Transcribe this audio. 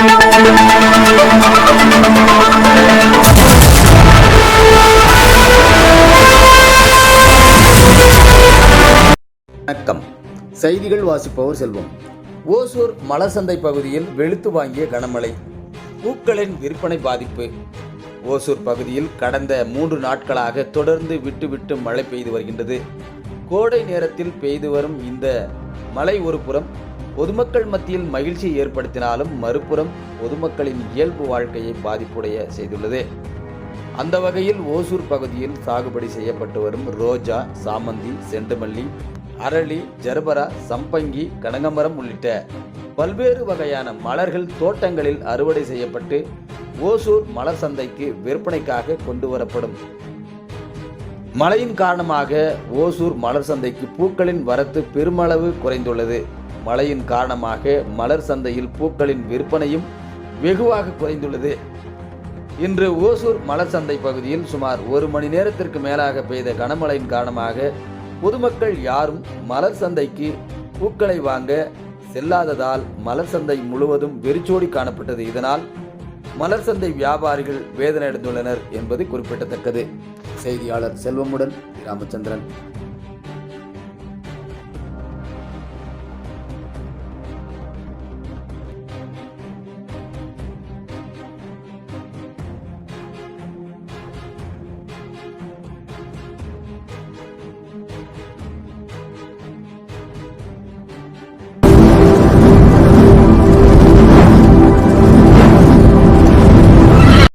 வணக்கம். செய்திகள் வாசிப்பவர் செல்வம். ஓசூர் மலர்சந்தை பகுதியில் வெளுத்து வாங்கிய கனமழை, பூக்களின் விற்பனை பாதிப்பு. ஓசூர் பகுதியில் கடந்த 3 நாட்களாக தொடர்ந்து விட்டு மழை பெய்து வருகின்றது. கோடை நேரத்தில் பெய்து வரும் இந்த மழை ஒருபுறம் பொதுமக்கள் மத்தியில் மகிழ்ச்சியை ஏற்படுத்தினாலும் மறுபுறம் பொதுமக்களின் இயல்பு வாழ்க்கையை பாதிப்புடைய செய்துள்ளது. அந்த வகையில் ஓசூர் பகுதியில் சாகுபடி செய்யப்பட்டு வரும் ரோஜா, சாமந்தி, செண்டுமல்லி, அரளி, ஜர்பரா, சம்பங்கி, கனகமரம் உள்ளிட்ட பல்வேறு வகையான மலர்கள் தோட்டங்களில் அறுவடை செய்யப்பட்டு ஓசூர் மலர் சந்தைக்கு விற்பனைக்காக கொண்டு வரப்படும். மழையின் காரணமாக ஓசூர் மலர் சந்தைக்கு பூக்களின் வரத்து பெருமளவு குறைந்துள்ளது. மழையின் காரணமாக மலர் சந்தையில் பூக்களின் விற்பனையும் வெகுவாக குறைந்துள்ளது. இன்று ஓசூர் மலர் சந்தை பகுதியில் சுமார் 1 மணி நேரத்திற்கு மேலாக பெய்த கனமழையின் காரணமாக பொதுமக்கள் யாரும் மலர் சந்தைக்கு பூக்களை வாங்க செல்லாததால் மலர் சந்தை முழுவதும் வெறிச்சோடி காணப்பட்டது. இதனால் மலர் சந்தை வியாபாரிகள் வேதனை அடைந்துள்ளனர் என்பது குறிப்பிடத்தக்கது. செய்தியாளர் செல்வமுடன் ராமச்சந்திரன்.